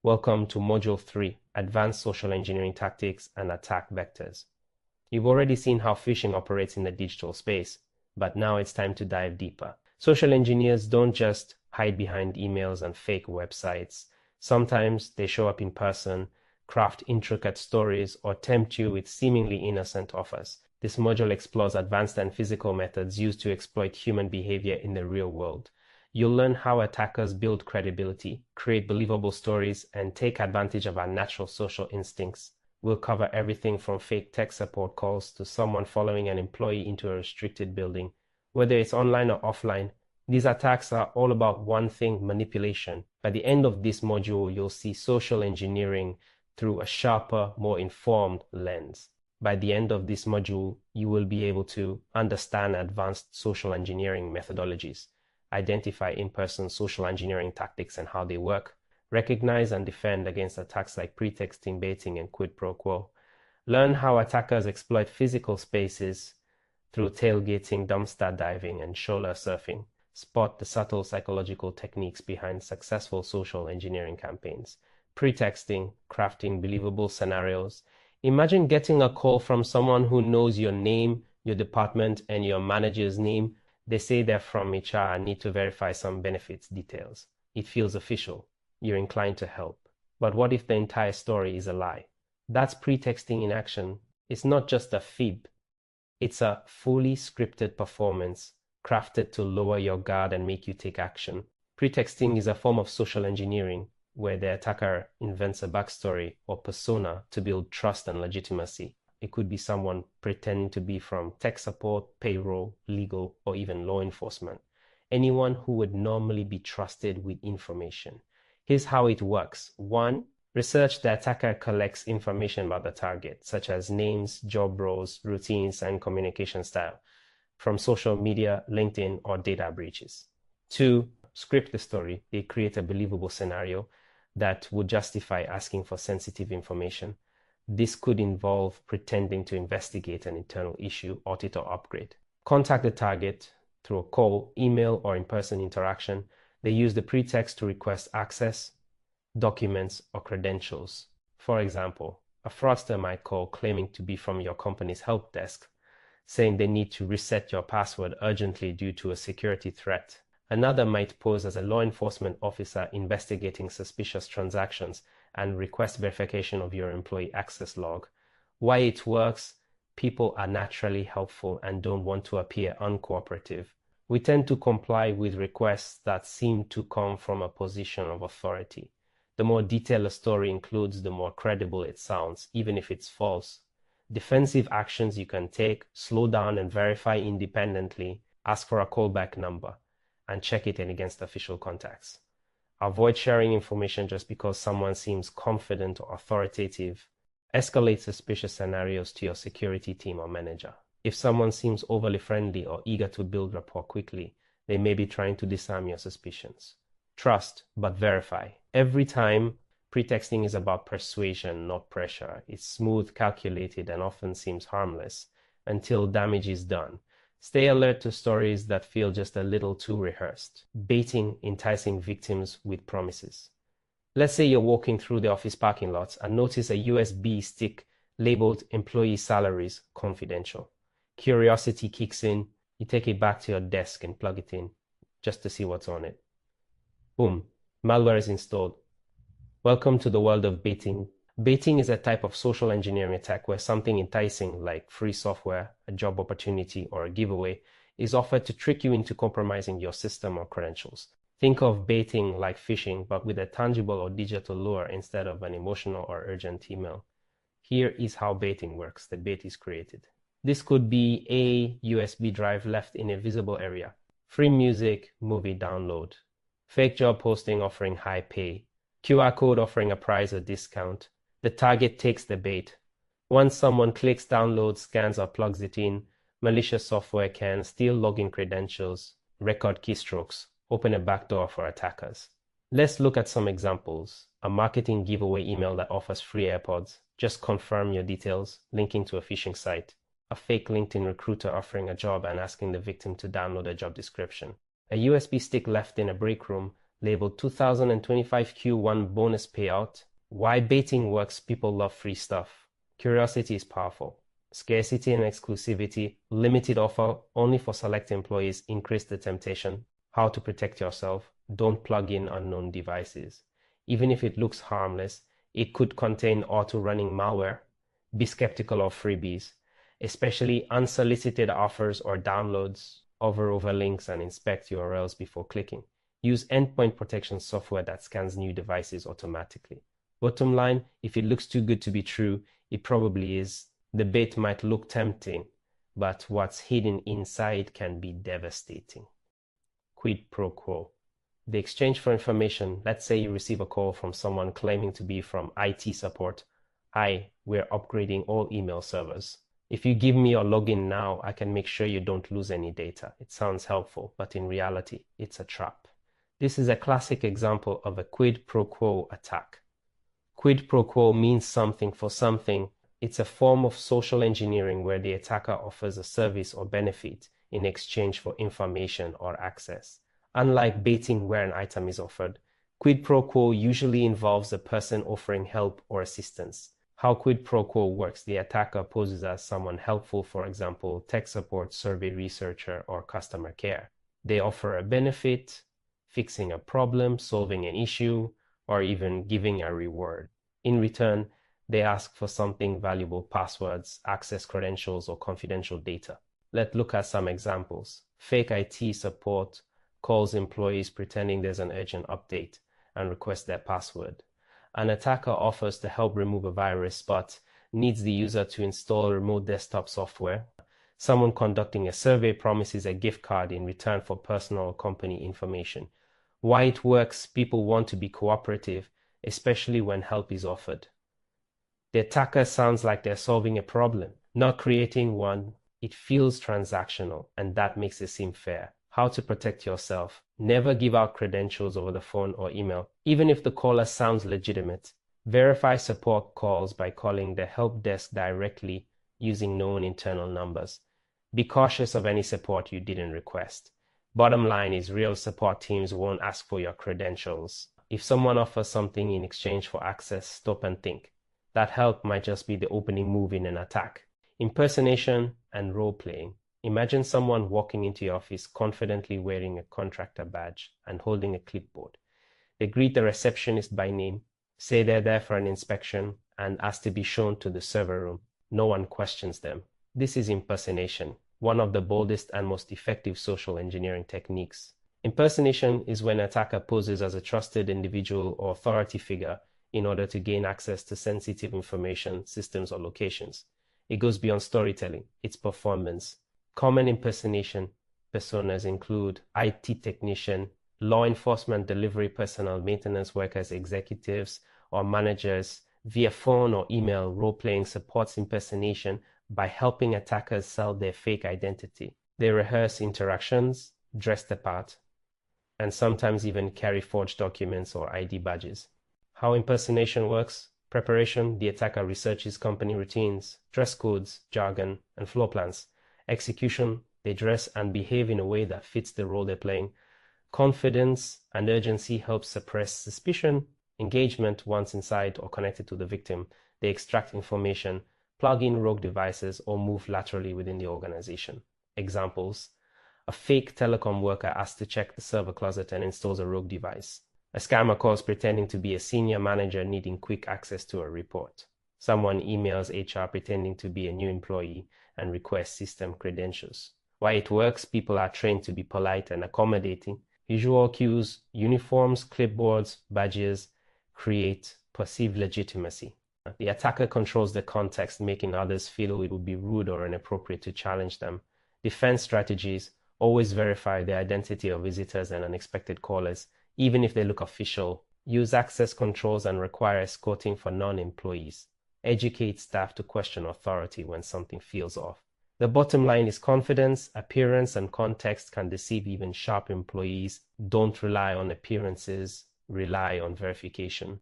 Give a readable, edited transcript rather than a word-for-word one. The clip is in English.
Welcome to Module 3, Advanced Social Engineering Tactics and Attack Vectors. You've already seen how phishing operates in the digital space, but now it's time to dive deeper. Social engineers don't just hide behind emails and fake websites. Sometimes they show up in person, craft intricate stories, or tempt you with seemingly innocent offers. This module explores advanced and physical methods used to exploit human behavior in the real world. You'll learn how attackers build credibility, create believable stories, and take advantage of our natural social instincts. We'll cover everything from fake tech support calls to someone following an employee into a restricted building. Whether it's online or offline, these attacks are all about one thing: manipulation. By the end of this module, you'll see social engineering through a sharper, more informed lens. By the end of this module, you will be able to understand advanced social engineering methodologies, identify in-person social engineering tactics and how they work, recognize and defend against attacks like pretexting, baiting, and quid pro quo. Learn how attackers exploit physical spaces through tailgating, dumpster diving, and shoulder surfing. Spot the subtle psychological techniques behind successful social engineering campaigns. Pretexting, crafting believable scenarios. Imagine getting a call from someone who knows your name, your department, and your manager's name. They say they're from HR and need to verify some benefits details. It feels official. You're inclined to help. But what if the entire story is a lie? That's pretexting in action. It's not just a fib. It's a fully scripted performance crafted to lower your guard and make you take action. Pretexting is a form of social engineering where the attacker invents a backstory or persona to build trust and legitimacy. It could be someone pretending to be from tech support, payroll, legal, or even law enforcement. Anyone who would normally be trusted with information. Here's how it works. 1. Research. The attacker collects information about the target, such as names, job roles, routines, and communication style, from social media, LinkedIn, or data breaches. 2. Script the story. They create a believable scenario that would justify asking for sensitive information. This could involve pretending to investigate an internal issue, audit, or upgrade. Contact the target through a call, email, or in-person interaction. They use the pretext to request access, documents, or credentials. For example, a fraudster might call claiming to be from your company's help desk, saying they need to reset your password urgently due to a security threat. Another might pose as a law enforcement officer investigating suspicious transactions and request verification of your employee access log. Why it works: people are naturally helpful and don't want to appear uncooperative. We tend to comply with requests that seem to come from a position of authority. The more detailed a story includes, the more credible it sounds, even if it's false. Defensive actions you can take: slow down and verify independently, ask for a callback number, and check it in against official contacts. Avoid sharing information just because someone seems confident or authoritative. Escalate suspicious scenarios to your security team or manager. If someone seems overly friendly or eager to build rapport quickly, they may be trying to disarm your suspicions. Trust, but verify. Every time, pretexting is about persuasion, not pressure. It's smooth, calculated, and often seems harmless until damage is done. Stay alert to stories that feel just a little too rehearsed. Baiting, enticing victims with promises. Let's say you're walking through the office parking lot and notice a USB stick labeled "Employee Salaries Confidential." Curiosity kicks in. You take it back to your desk and plug it in just to see what's on it. Boom, malware is installed. Welcome to the world of baiting. Baiting is a type of social engineering attack where something enticing like free software, a job opportunity, or a giveaway is offered to trick you into compromising your system or credentials. Think of baiting like phishing, but with a tangible or digital lure instead of an emotional or urgent email. Here is how baiting works. The bait is created. This could be a USB drive left in a visible area, free music, movie download, fake job posting offering high pay, QR code offering a prize or discount. The target takes the bait. Once someone clicks download, scans, or plugs it in, malicious software can steal login credentials, record keystrokes, open a backdoor for attackers. Let's look at some examples. A marketing giveaway email that offers free AirPods. Just confirm your details, linking to a phishing site. A fake LinkedIn recruiter offering a job and asking the victim to download a job description. A USB stick left in a break room labeled 2025 Q1 bonus payout. Why baiting works, people love free stuff. Curiosity is powerful. Scarcity and exclusivity, limited offer only for select employees increase the temptation. How to protect yourself. Don't plug in unknown devices. Even if it looks harmless, it could contain auto-running malware. Be skeptical of freebies, especially unsolicited offers or downloads. Hover over links and inspect URLs before clicking. Use endpoint protection software that scans new devices automatically. Bottom line, if it looks too good to be true, it probably is. The bait might look tempting, but what's hidden inside can be devastating. Quid pro quo. The exchange for information. Let's say you receive a call from someone claiming to be from IT support. Hi, we're upgrading all email servers. If you give me your login now, I can make sure you don't lose any data. It sounds helpful, but in reality, it's a trap. This is a classic example of a quid pro quo attack. Quid pro quo means something for something. It's a form of social engineering where the attacker offers a service or benefit in exchange for information or access. Unlike baiting where an item is offered, quid pro quo usually involves a person offering help or assistance. How quid pro quo works: the attacker poses as someone helpful, for example, tech support, survey researcher, or customer care. They offer a benefit, fixing a problem, solving an issue, or even giving a reward. In return, they ask for something valuable: passwords, access credentials, or confidential data. Let's look at some examples. Fake IT support calls employees pretending there's an urgent update and requests their password. An attacker offers to help remove a virus but needs the user to install remote desktop software. Someone conducting a survey promises a gift card in return for personal or company information. Why it works: people want to be cooperative, especially when help is offered. The attacker sounds like they're solving a problem, not creating one. It feels transactional, and that makes it seem fair. How to protect yourself. Never give out credentials over the phone or email, even if the caller sounds legitimate. Verify support calls by calling the help desk directly using known internal numbers. Be cautious of any support you didn't request. Bottom line is, real support teams won't ask for your credentials. If someone offers something in exchange for access, stop and think. That help might just be the opening move in an attack. Impersonation and role-playing. Imagine someone walking into your office confidently wearing a contractor badge and holding a clipboard. They greet the receptionist by name, say they're there for an inspection, and ask to be shown to the server room. No one questions them. This is impersonation, one of the boldest and most effective social engineering techniques. Impersonation is when an attacker poses as a trusted individual or authority figure in order to gain access to sensitive information, systems, or locations. It goes beyond storytelling, it's performance. Common impersonation personas include IT technician, law enforcement delivery personnel, maintenance workers, executives, or managers. Via phone or email, role-playing supports impersonation by helping attackers sell their fake identity. They rehearse interactions, dress the part, and sometimes even carry forged documents or ID badges. How impersonation works: preparation, the attacker researches company routines, dress codes, jargon, and floor plans. Execution, they dress and behave in a way that fits the role they're playing. Confidence and urgency help suppress suspicion. Engagement, once inside or connected to the victim, they extract information, plug in rogue devices, or move laterally within the organization. Examples: a fake telecom worker asked to check the server closet and installs a rogue device. A scammer calls pretending to be a senior manager needing quick access to a report. Someone emails HR pretending to be a new employee and requests system credentials. Why it works: people are trained to be polite and accommodating. Visual cues, uniforms, clipboards, badges create perceived legitimacy. The attacker controls the context, making others feel it would be rude or inappropriate to challenge them. Defense strategies: always verify the identity of visitors and unexpected callers, even if they look official. Use access controls and require escorting for non-employees. Educate staff to question authority when something feels off. The bottom line is, confidence, appearance, and context can deceive even sharp employees. Don't rely on appearances, rely on verification.